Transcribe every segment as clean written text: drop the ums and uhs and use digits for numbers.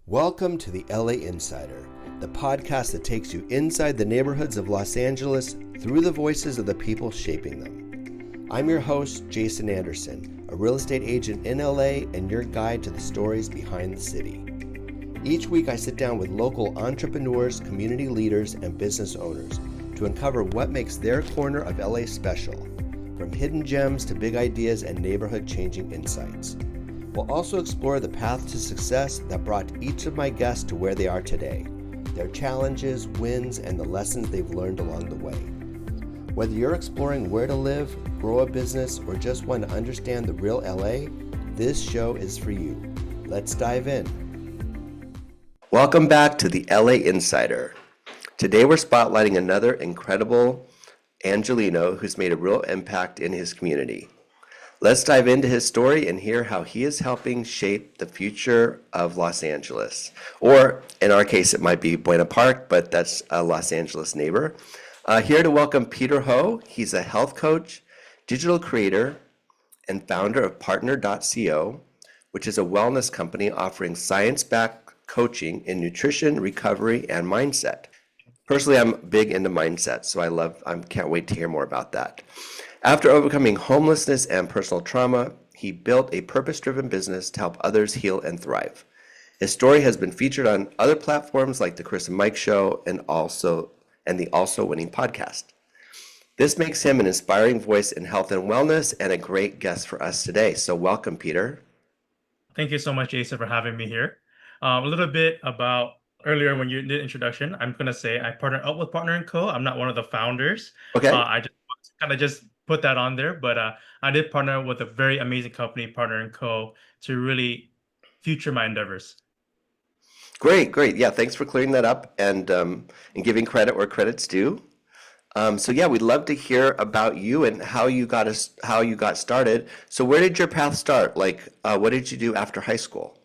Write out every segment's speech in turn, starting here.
Welcome to the LA Insider, the podcast that takes you inside the neighborhoods of Los Angeles through the voices of the people shaping them. I'm your host, Jason Anderson, a real estate agent in LA and your guide to the stories behind the city. Each week I sit down with local entrepreneurs, community leaders, and business owners to uncover what makes their corner of LA special, from hidden gems to big ideas and neighborhood-changing insights. We'll also explore the path to success that brought each of my guests to where they are today, their challenges, wins, and the lessons they've learned along the way. Whether you're exploring where to live, grow a business, or just want to understand the real LA, this show is for you. Let's dive in. Welcome back to the LA Insider. Today we're spotlighting another incredible Angelino who's made a real impact in his community. Let's dive into his story and hear how he is helping shape the future of Los Angeles. Or in our case, it might be Buena Park, but that's a Los Angeles neighbor. Here to welcome Peter Ho. He's a health coach, digital creator, and founder of Partner.co, which is a wellness company offering science-backed coaching in nutrition, recovery, and mindset. Personally, I'm big into mindset, so I can't wait to hear more about that. After overcoming homelessness and personal trauma, he built a purpose-driven business to help others heal and thrive. His story has been featured on other platforms like the Chris and Mike Show and the Also Winning podcast. This makes him an inspiring voice in health and wellness and a great guest for us today. So welcome, Peter. Thank you so much, Jason, for having me here. A little bit about earlier when you did the introduction, I'm going to say I partnered up with Partner & Co. I'm not one of the founders. Okay. I just want to kind of just put that on there, but I did partner with a very amazing company, Partner & Co., to really future my endeavors. Great. Yeah, thanks for clearing that up and giving credit where credit's due. We'd love to hear about you and how you got started. So where did your path start? What did you do after high school?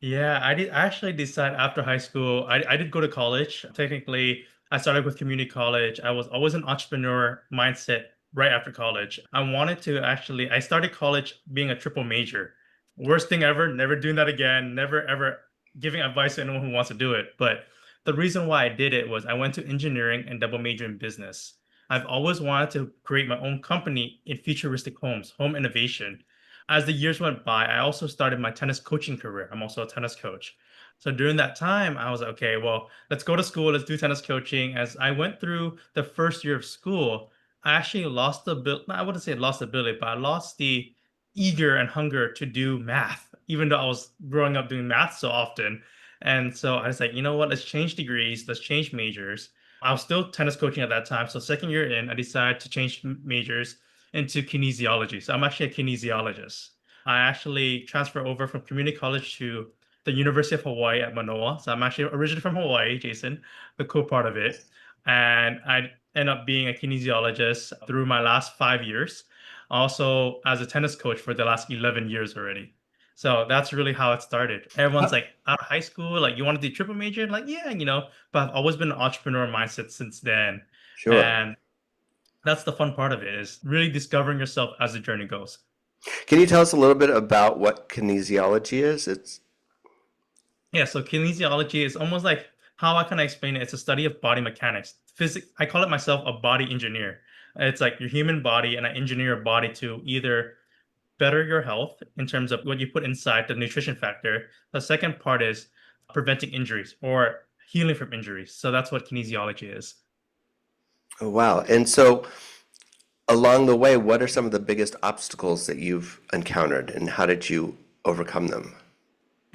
Yeah, I did actually decide after high school. I did go to college. Technically, I started with community college. I was always an entrepreneur mindset right after college. I started college being a triple major. Worst thing ever, never doing that again, never ever giving advice to anyone who wants to do it. But the reason why I did it was I went to engineering and double major in business. I've always wanted to create my own company in futuristic homes, home innovation. As the years went by, I also started my tennis coaching career. I'm also a tennis coach. So during that time, I was like, okay, well, let's go to school, let's do tennis coaching. As I went through the first year of school, I actually lost the ability, I wouldn't say lost the ability, but I lost the eager and hunger to do math, even though I was growing up doing math so often. And so I was like, you know what, let's change degrees, let's change majors. I was still tennis coaching at that time. So second year in, I decided to change majors into kinesiology. So I'm actually a kinesiologist. I actually transferred over from community college to the University of Hawaii at Manoa. So I'm actually originally from Hawaii, Jason, the cool part of it. And I ended up being a kinesiologist through my last 5 years. Also as a tennis coach for the last 11 years already. So that's really how it started. Everyone's like, out of high school, like, you want to do triple major? Like, yeah, but I've always been an entrepreneur mindset since then. Sure. And that's the fun part of it, is really discovering yourself as the journey goes. Can you tell us a little bit about what kinesiology is? Yeah, so kinesiology is almost like, how I can explain it? It's a study of body mechanics. I call it myself a body engineer. It's like your human body, and I engineer your body to either better your health in terms of what you put inside, the nutrition factor. The second part is preventing injuries or healing from injuries. So that's what kinesiology is. Oh, wow. And so along the way, what are some of the biggest obstacles that you've encountered and how did you overcome them?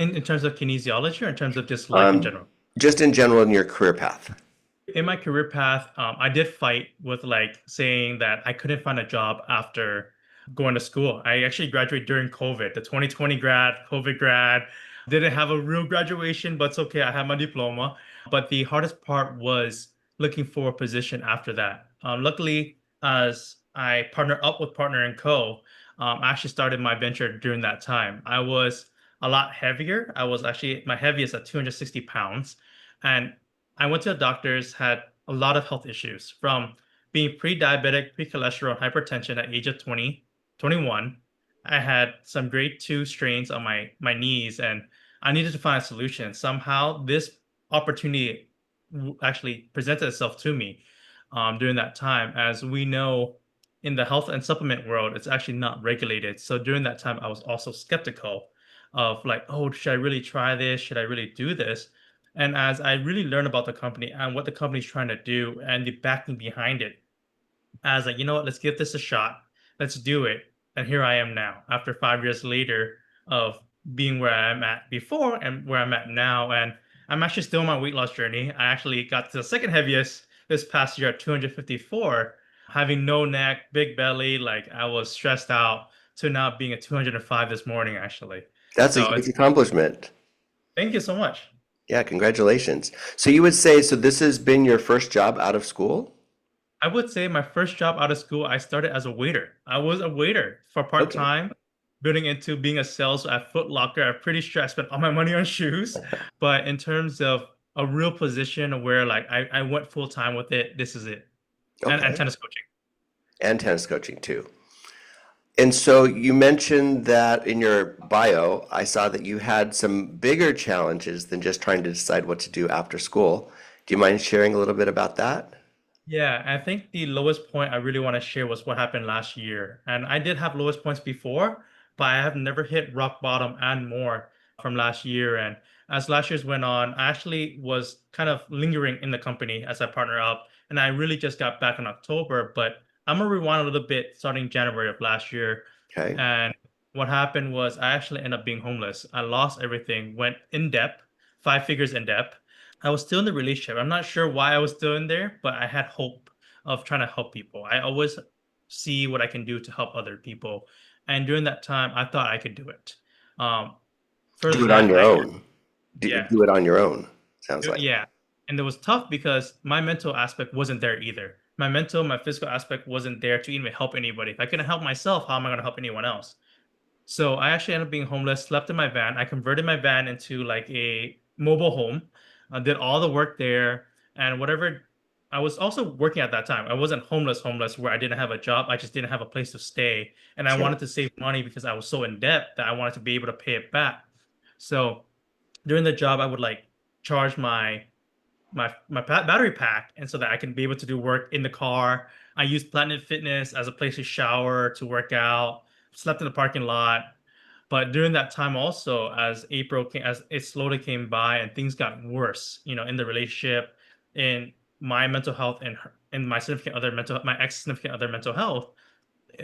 In terms of kinesiology, or in terms of just life in general? Just in general in your career path. In my career path, I did fight with saying that I couldn't find a job after going to school. I actually graduated during COVID, the 2020 COVID grad. Didn't have a real graduation, but it's okay. I have my diploma. But the hardest part was looking for a position after that. Luckily, as I partnered up with Partner & Co., I actually started my venture during that time. I was a lot heavier. I was actually my heaviest at 260 pounds. And I went to the doctors, had a lot of health issues, from being pre-diabetic, pre-cholesterol, hypertension at age of 20, 21. I had some grade 2 strains on my knees, and I needed to find a solution. Somehow, this opportunity actually presented itself to me during that time. As we know, in the health and supplement world, it's actually not regulated. So during that time, I was also skeptical of like, oh, should I really try this? Should I really do this? And as I really learned about the company and what the company's trying to do and the backing behind it, I was like, you know what? Let's give this a shot. Let's do it. And here I am now, after 5 years later of being where I'm at before and where I'm at now. And I'm actually still on my weight loss journey. I actually got to the second heaviest this past year at 254, having no neck, big belly. Like I was stressed out to now being at 205 this morning, actually. That's a So huge it's accomplishment. thank you so much. Yeah, congratulations. So you would say, so this has been your first job out of school? I would say my first job out of school, I started as a waiter. I was a waiter for Okay. part-time, building into being a sales at Foot Locker. I'm pretty sure I spent all my money on shoes. But in terms of a real position where like I went full time with it, this is it. And Okay. tennis coaching. And tennis coaching too. And so you mentioned that in your bio, I saw that you had some bigger challenges than just trying to decide what to do after school. Do you mind sharing a little bit about that? Yeah, I think the lowest point I really want to share was what happened last year. And I did have lowest points before, but I have never hit rock bottom and more from last year. And as last year's went on, I actually was kind of lingering in the company as I partner up. And I really just got back in October, but I'm gonna rewind a little bit starting January of last year. Okay. And what happened was I actually ended up being homeless. I lost everything, went in debt, 5 figures in debt. I was still in the relationship. I'm not sure why I was still in there, but I had hope of trying to help people. I always see what I can do to help other people. And during that time, I thought I could do it. Um, Do Further it on that, your I own. yeah, Do it on your own, sounds like. yeah. And it was tough because my mental aspect wasn't there either. My mental, my physical aspect wasn't there to even help anybody. If I couldn't help myself, how am I going to help anyone else? So I actually ended up being homeless, slept in my van. I converted my van into like a mobile home. I did all the work there and whatever. I was also working at that time. I wasn't homeless where I didn't have a job. I just didn't have a place to stay. And I Sure. wanted to save money because I was so in debt that I wanted to be able to pay it back. So during the job, I would like charge my battery pack, and so that I can be able to do work in the car. I used Planet Fitness as a place to shower, to work out, slept in the parking lot. But during that time also, as April came, as it slowly came by and things got worse, in the relationship, in my mental health and my significant other my ex significant other mental health,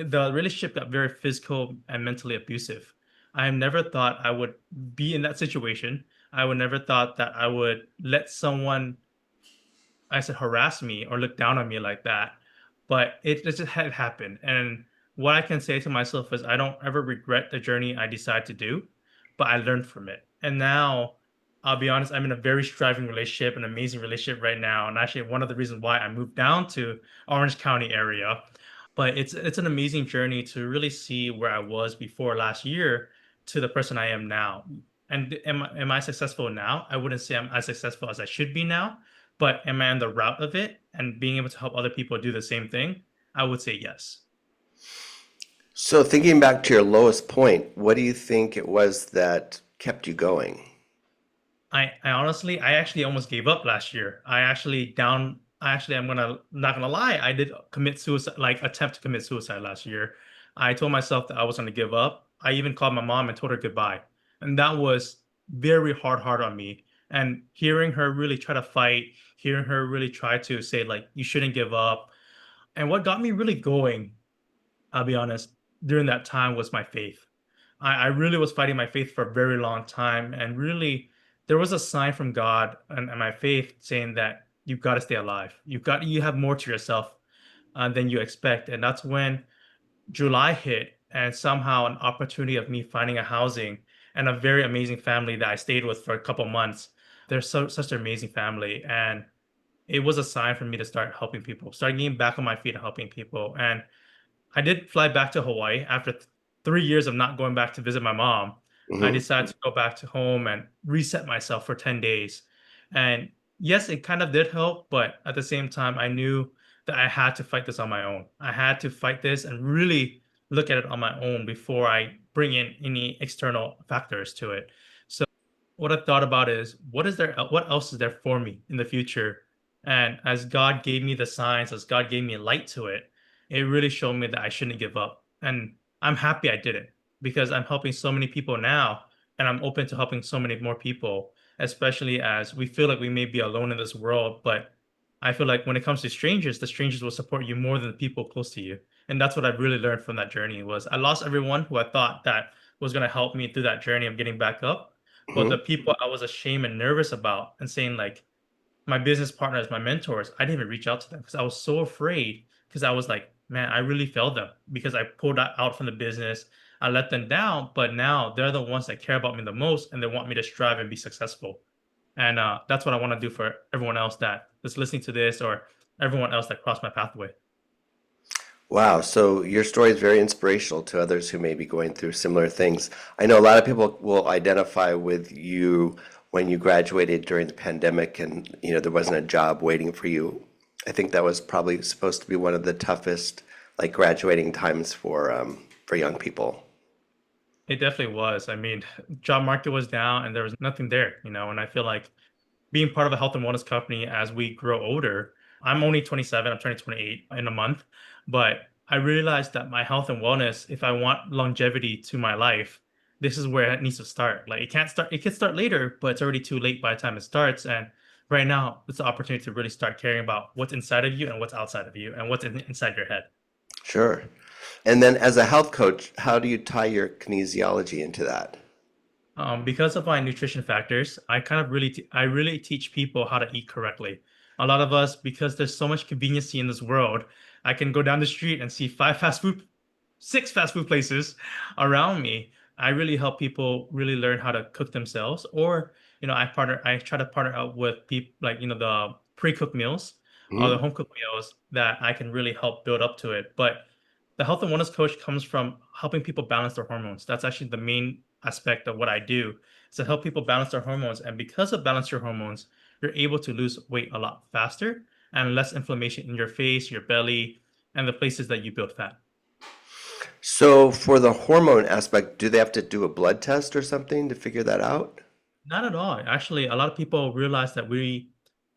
the relationship got very physical and mentally abusive. I never thought I would be in that situation. I would never thought that I would let someone, I said, harass me or look down on me like that. But it just had happened. And what I can say to myself is I don't ever regret the journey I decide to do, but I learned from it. And now I'll be honest, I'm in a very striving relationship, an amazing relationship right now. And actually one of the reasons why I moved down to Orange County area. But it's an amazing journey to really see where I was before last year to the person I am now. And am I successful now? I wouldn't say I'm as successful as I should be now, but am I on the route of it and being able to help other people do the same thing? I would say yes. So thinking back to your lowest point, what do you think it was that kept you going? I honestly, I actually almost gave up last year. I'm gonna not gonna lie, I did commit suicide, like attempt to commit suicide last year. I told myself that I was gonna give up. I even called my mom and told her goodbye. And that was very hard on me. And hearing her really try to fight, hearing her really try to say, like, you shouldn't give up. And what got me really going, I'll be honest, during that time was my faith. I really was fighting my faith for a very long time. And really, there was a sign from God and my faith saying that you've got to stay alive. You have more to yourself than you expect. And that's when July hit and somehow an opportunity of me finding a housing and a very amazing family that I stayed with for a couple months. They're such an amazing family. And it was a sign for me to start helping people, start getting back on my feet and helping people. And I did fly back to Hawaii after 3 years of not going back to visit my mom. I Hmm. decided to go back to home and reset myself for 10 days. And yes, it kind of did help, but at the same time, I knew that I had to fight this on my own. I had to fight this and really look at it on my own before I bring in any external factors to it. what I thought about is what else is there for me in the future? And as God gave me the signs, as God gave me light to it, it really showed me that I shouldn't give up. And I'm happy I didn't because I'm helping so many people now and I'm open to helping so many more people, especially as we feel like we may be alone in this world. But I feel like when it comes to strangers, the strangers will support you more than the people close to you. And that's what I've really learned from that journey was I lost everyone who I thought that was going to help me through that journey of getting back up. But the Hmm. people I was ashamed and nervous about and saying like my business partners, my mentors, I didn't even reach out to them because I was so afraid because I was like, man, I really failed them because I pulled out from the business. I let them down, but now they're the ones that care about me the most and they want me to strive and be successful. And that's what I want to do for everyone else that's listening to this or everyone else that crossed my pathway. Wow, so your story is very inspirational to others who may be going through similar things. I know a lot of people will identify with you when you graduated during the pandemic and there wasn't a job waiting for you. I think that was probably supposed to be one of the toughest like graduating times for young people. It definitely was. I mean, job market was down and there was nothing there, and I feel like being part of a health and wellness company as we grow older, I'm only 27, I'm turning 28 in a month, but I realized that my health and wellness, if I want longevity to my life, this is where it needs to start. Like it can start later, but it's already too late by the time it starts. And right now, it's the opportunity to really start caring about what's inside of you and what's outside of you and what's inside your head. Sure. And then as a health coach, how do you tie your kinesiology into that? Because of my nutrition factors, I kind of I really teach people how to eat correctly. A lot of us, because there's so much conveniency in this world, I can go down the street and see six fast food places around me. I really help people really learn how to cook themselves, or I try to partner up with people like the pre-cooked meals or the Mhm. home cooked meals that I can really help build up to it. But the health and wellness coach comes from helping people balance their hormones. That's actually the main aspect of what I do is to help people balance their hormones. And because of balance your hormones, you're able to lose weight a lot faster and less inflammation in your face, your belly, and the places that you build fat. So for the hormone aspect, do they have to do a blood test or something to figure that out? Not at all. Actually, a lot of people realize that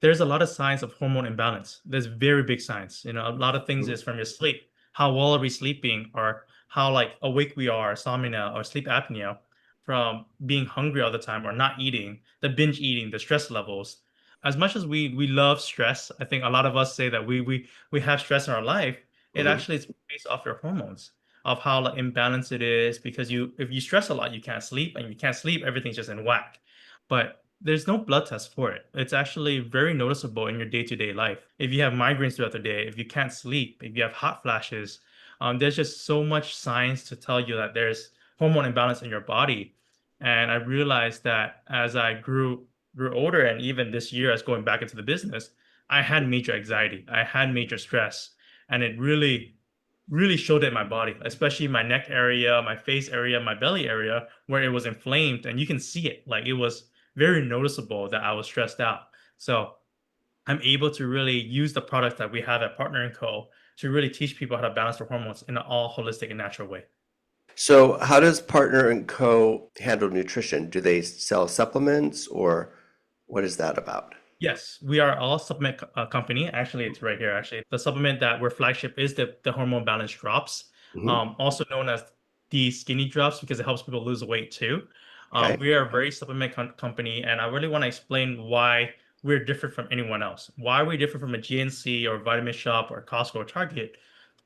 there's a lot of signs of hormone imbalance. There's very big signs. A lot of things Mhm. is from your sleep. How well are we sleeping, or how like awake we are, insomnia or sleep apnea, from being hungry all the time or not eating, the binge eating, the stress levels. As much as we love stress, I think a lot of us say that we have stress in our life. It Mhm. actually is based off your hormones of how like imbalanced it is because you if you stress a lot, you can't sleep, and you can't sleep, everything's just in whack, but there's no blood test for it. It's actually very noticeable in your day-to-day life. If you have migraines throughout the day, if you can't sleep, if you have hot flashes, there's just so much science to tell you that there's hormone imbalance in your body. And I realized that as I grew older, and even this year as going back into the business, I had major anxiety, I had major stress, and it really showed it in my body, especially my neck area, my face area, my belly area, where it was inflamed, and you can see it. Like it was very noticeable that I was stressed out. So I'm able to really use the product that we have at Partner and Co. to really teach people how to balance their hormones in an all holistic and natural way. So how does Partner and Co. handle nutrition? Do they sell supplements or what is that about? Yes, we are all supplement company. Actually, it's right here. Actually, the supplement that we're flagship is the hormone balance drops, Hmm. also known as the skinny drops because it helps people lose weight too. Okay. We are a very supplement company, and I really want to explain why we're different from anyone else. Why we're different from a GNC or Vitamin Shop or Costco or Target.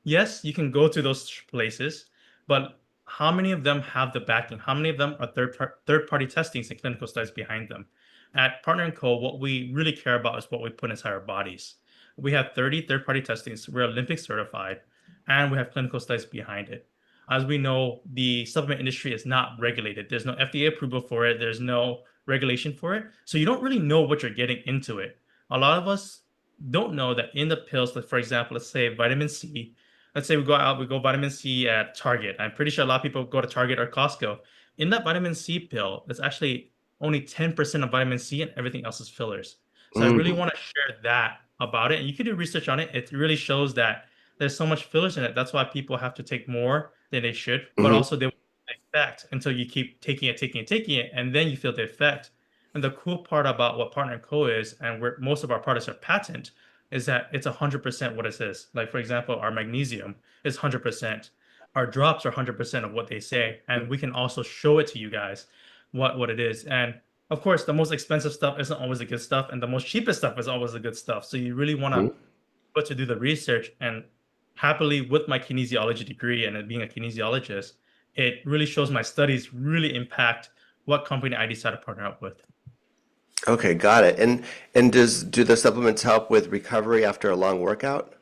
Yes, you can go to those places, but how many of them have the backing? How many of them are third party testings and clinical studies behind them? At Partner and Co, what we really care about is what we put inside our bodies. We have 30 third party testings. We're Olympic certified, and we have clinical studies behind it. As we know, the supplement industry is not regulated. There's no FDA approval for it. There's no regulation for it. So you don't really know what you're getting into it. A lot of us don't know that in the pills, like for example, let's say vitamin C. Let's say we go out, we go vitamin C at Target. I'm pretty sure a lot of people go to Target or Costco. In that vitamin C pill, it's actually only 10% of vitamin C and everything else is fillers. So I really Mm. want to share that about it. And you can do research on it. It really shows that there's so much fillers in it. That's why people have to take more than they should, but Hmm. also they won't get the effect until you keep taking it, taking it, taking it, and then you feel the effect. And the cool part about what Partner& Co is, and where most of our products are patent, is that it's 100% what it says. Like, for example, our magnesium is 100%. Our drops are 100% of what they say. And we can also show it to you guys what it is. And of course, the most expensive stuff isn't always the good stuff, and the most cheapest stuff is always the good stuff. So you really want to Mhm. do the research. And happily, with my kinesiology degree and it being a kinesiologist, it really shows my studies really impact what company I decide to partner up with. Okay, got it. And do the supplements help with recovery after a long workout?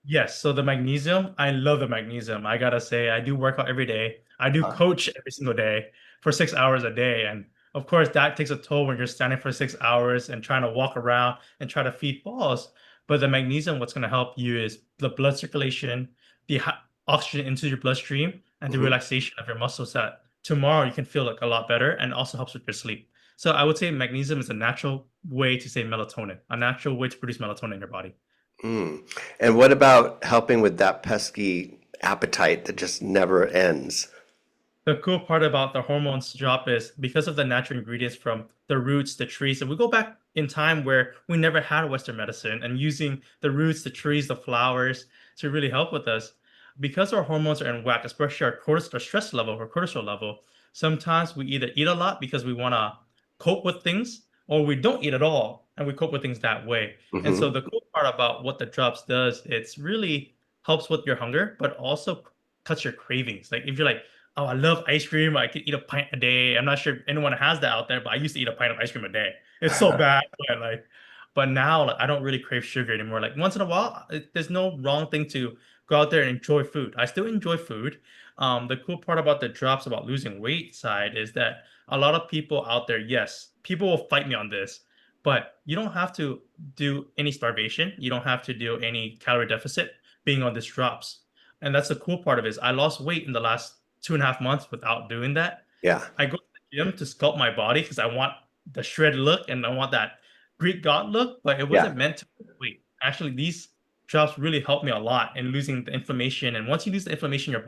Yes, so the magnesium, I love the magnesium. I gotta say, I do work out every day. I do Huh. coach every single day for 6 hours a day. And of course, that takes a toll when you're standing for 6 hours and trying to walk around and try to feed balls. But the magnesium, what's gonna help you is the blood circulation, the oxygen into your bloodstream, and the Mhm. relaxation of your muscles that tomorrow you can feel like a lot better and also helps with your sleep. So I would say magnesium is a natural way to say melatonin, a natural way to produce melatonin in your body. Mm. And what about helping with that pesky appetite that just never ends? The cool part about the hormones drop is because of the natural ingredients from the roots, the trees, and we go back in time where we never had Western medicine and using the roots, the trees, the flowers to really help with us. Because our hormones are in whack, especially our cortisol, our stress level, our cortisol level, sometimes we either eat a lot because we want to cope with things, or we don't eat at all and we cope with things that way. And so Hmm. the cool part about what the drops does, it's really helps with your hunger, but also cuts your cravings. Like if you're like, oh, I love ice cream. I could eat a pint a day. I'm not sure if anyone has that out there, but I used to eat a pint of ice cream a day. It's so bad, but now like I don't really crave sugar anymore. Like once in a while, there's no wrong thing to go out there and enjoy food. I still enjoy food. The cool part about the drops about losing weight side is that a lot of people out there, yes, people will fight me on this, but you don't have to do any starvation. You don't have to do any calorie deficit being on this drops. And that's the cool part of it is I lost weight in the last 2.5 months without doing that. Yeah. I go to the gym to sculpt my body because I want the shred look and I want that Greek god look, but it Yeah. wasn't meant to wait. Actually, these drops really helped me a lot in losing the inflammation. And once you lose the inflammation in your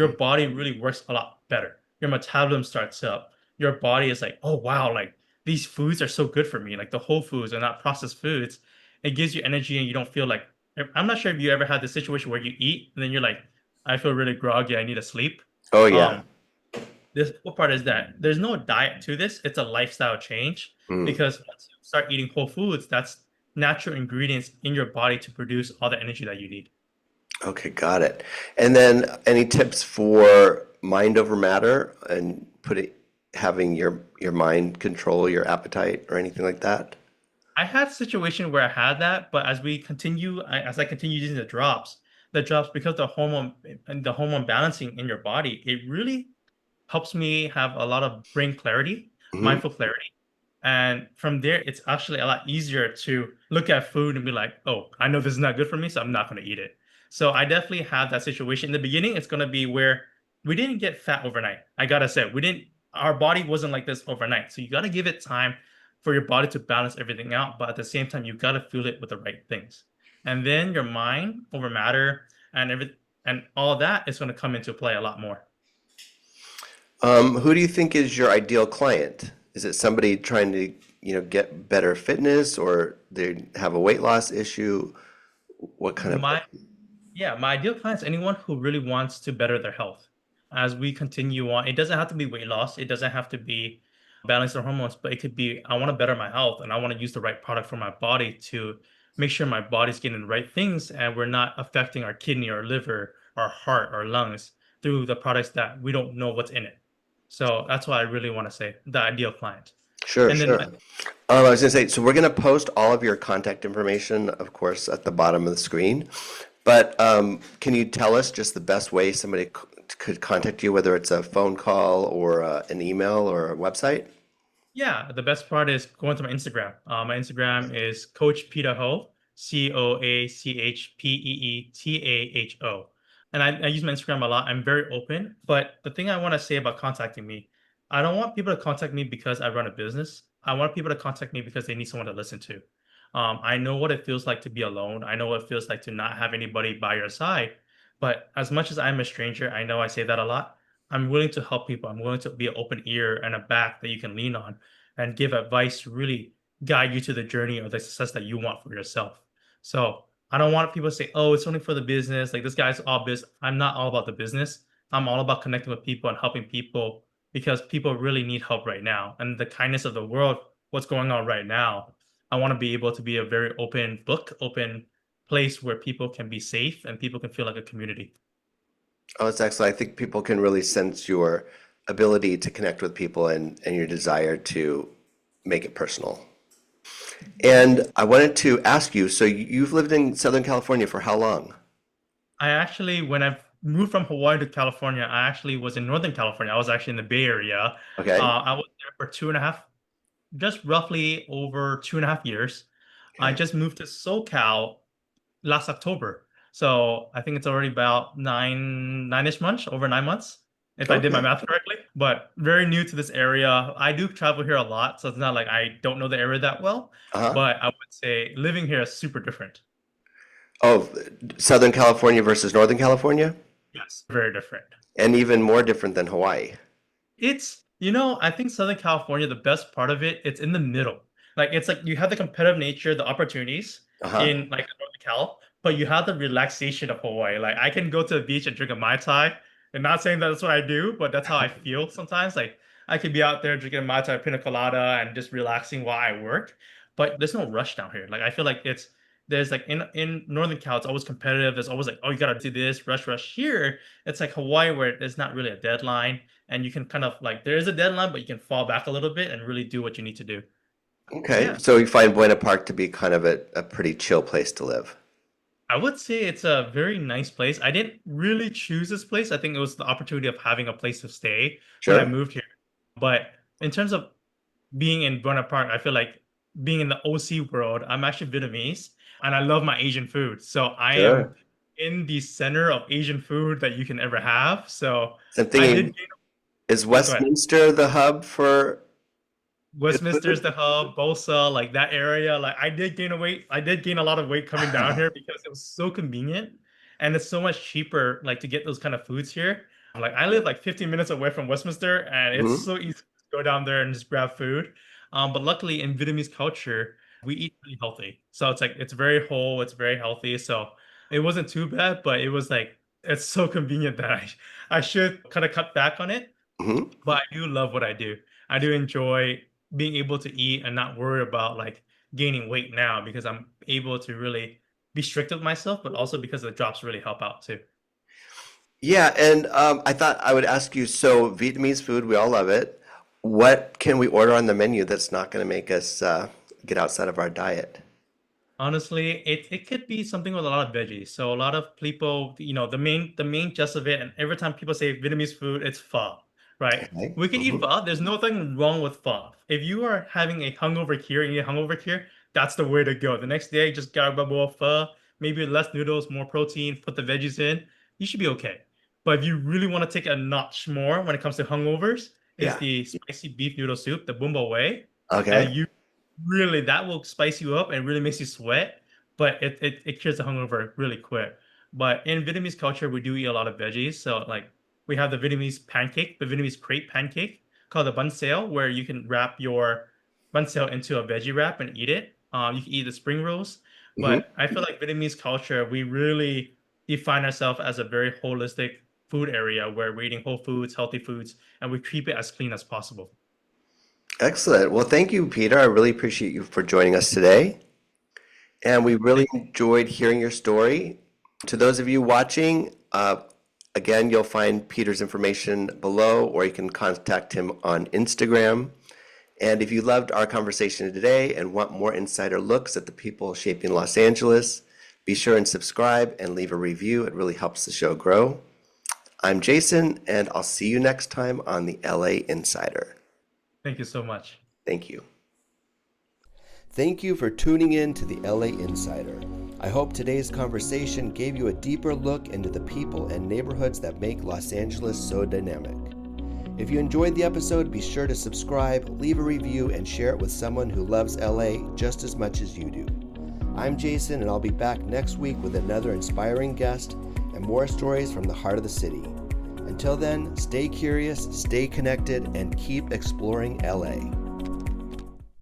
Mhm. body really works a lot better. Your metabolism starts up. Your body is like, oh wow, like these foods are so good for me. Like the whole foods are not processed foods. It gives you energy and you don't feel like I'm not sure if you ever had the situation where you eat and then you're like, I feel really groggy, I need to sleep. Oh yeah. Um, this cool part is that there's no diet to this. It's a lifestyle change Mm. because once you start eating whole foods, that's natural ingredients in your body to produce all the energy that you need. Okay, got it. And then any tips for mind over matter and having your mind control your appetite or anything like that? I had a situation where I had that, but as I continue using the drops because the hormone and the hormone balancing in your body, it really helps me have a lot of brain clarity, Hmm. mindful clarity. And from there, it's actually a lot easier to look at food and be like, oh, I know this is not good for me, so I'm not going to eat it. So I definitely have that situation. In the beginning, it's going to be where we didn't get fat overnight. I got to say, our body wasn't like this overnight. So you got to give it time for your body to balance everything out. But at the same time, you got to fuel it with the right things. And then your mind over matter and and all that is going to come into play a lot more. Who do you think is your ideal client? Is it somebody trying to, get better fitness or they have a weight loss issue? What kind of? My Yeah, my ideal client is anyone who really wants to better their health. As we continue on, it doesn't have to be weight loss, it doesn't have to be balance their hormones, but it could be I want to better my health and I want to use the right product for my body to make sure my body's getting the right things and we're not affecting our kidney or liver, our heart, our lungs through the products that we don't know what's in it. So that's why I really want to say the ideal client. Sure, And then sure. I was gonna say, so we're gonna post all of your contact information, of course, at the bottom of the screen. But can you tell us just the best way somebody could contact you, whether it's a phone call or an email or a website? Yeah, the best part is going to my Instagram. My Instagram is Coach Peter Ho, CoachPeeTaho. And I use my Instagram a lot. I'm very open. But the thing I want to say about contacting me, I don't want people to contact me because I run a business. I want people to contact me because they need someone to listen to. I know what it feels like to be alone. I know what it feels like to not have anybody by your side. But as much as I'm a stranger, I know I say that a lot. I'm willing to help people. I'm willing to be an open ear and a back that you can lean on and give advice to really guide you to the journey or the success that you want for yourself. So I don't want people to say, oh, it's only for the business. Like this guy's all business. I'm not all about the business. I'm all about connecting with people and helping people because people really need help right now. And the kindness of the world, what's going on right now, I want to be able to be a very open book, open place where people can be safe and people can feel like a community. Oh, it's excellent. I think people can really sense your ability to connect with people and your desire to make it personal. And I wanted to ask you, so you've lived in Southern California for how long? I actually, when I moved from Hawaii to California, I actually was in Northern California. I was actually in the Bay Area. Okay. I was there for just roughly over 2.5 years. I Okay. just moved to SoCal last October. So I think it's already about nine-ish months, over 9 months, if I did my Okay. math correctly. But very new to this area. I do travel here a lot, so it's not like I don't know the area that well. Uh-huh. But I would say living here is super different. Oh, Southern California versus Northern California? Yes, very different. And even more different than Hawaii. I think Southern California, the best part of it, it's in the middle. Like it's like you have the competitive nature, the opportunities Uh-huh. in like Northern Cal, but you have the relaxation of Hawaii. Like I can go to the beach and drink a Mai Tai. And not saying that that's what I do, but that's how I feel sometimes. Like I could be out there drinking a Mai Tai pina colada and just relaxing while I work. But there's no rush down here. Like I feel like there's like in Northern Cal, it's always competitive. There's always like, oh, you gotta do this, rush, rush. Here, it's like Hawaii where there's not really a deadline and you can kind of like there is a deadline, but you can fall back a little bit and really do what you need to do. Okay. Yeah, So you find Buena Park to be kind of a pretty chill place to live. I would say it's a very nice place. I didn't really choose this place. I think it was the opportunity of having a place to stay when I Sure. moved here. But in terms of being in Buena Park, I feel like being in the OC world, I'm actually Vietnamese and I love my Asian food. So I am Sure. in the center of Asian food that you can ever have. So So I'm I did thinking, is go ahead. Westminster the hub for good Westminster's food? the hub, Bosa, like that area. Like I did gain a weight. I did gain a lot of weight coming down here because it was so convenient and it's so much cheaper like to get those kind of foods here. Like I live like 15 minutes away from Westminster and it's Hmm. so easy to go down there and just grab food. But luckily in Vietnamese culture, we eat really healthy. So it's like it's very whole, it's very healthy. So it wasn't too bad, but it was like it's so convenient that I should kind of cut back on it. Hmm. But I do love what I do. I do enjoy being able to eat and not worry about like gaining weight now because I'm able to really be strict with myself, but also because the drops really help out too. Yeah, and I thought I would ask you, so Vietnamese food, we all love it. What can we order on the menu that's not going to make us get outside of our diet? Honestly, it could be something with a lot of veggies. So a lot of people, the main gist of it, and every time people say Vietnamese food, it's pho, right? Okay. We can eat Hmm. pho. There's nothing wrong with pho. If you are having a hungover here and you hungover here, that's the way to go. The next day, just grab a bowl of pho, maybe less noodles, more protein, put the veggies in. You should be okay. But if you really want to take a notch more when it comes to hungovers, is Yeah. the spicy beef noodle soup, the Bumbo way. And Okay. you really that will spice you up and really makes you sweat, but it cures the hungover really quick. But in Vietnamese culture, we do eat a lot of veggies. So like we have the Vietnamese pancake, the Vietnamese crepe pancake called the bun xeo, where you can wrap your bun xeo into a veggie wrap and eat it. You can eat the spring rolls. Hmm. But I feel like Vietnamese culture, we really define ourselves as a very holistic food area where we're eating whole foods, healthy foods, and we keep it as clean as possible. Excellent. Well, thank you, Peter. I really appreciate you for joining us today. And we really Thank enjoyed hearing your story. To those of you watching, again, you'll find Peter's information below, or you can contact him on Instagram. And if you loved our conversation today and want more insider looks at the people shaping Los Angeles, be sure and subscribe and leave a review. It really helps the show grow. I'm Jason, and I'll see you next time on the LA Insider. thank you so much. Thank you. Thank you for tuning in to the LA Insider. I hope today's conversation gave you a deeper look into the people and neighborhoods that make Los Angeles so dynamic. If you enjoyed the episode, be sure to subscribe, leave a review, and share it with someone who loves LA just as much as you do. I'm Jason, and I'll be back next week with another inspiring guest and more stories from the heart of the city. Until then, stay curious, stay connected, and keep exploring LA.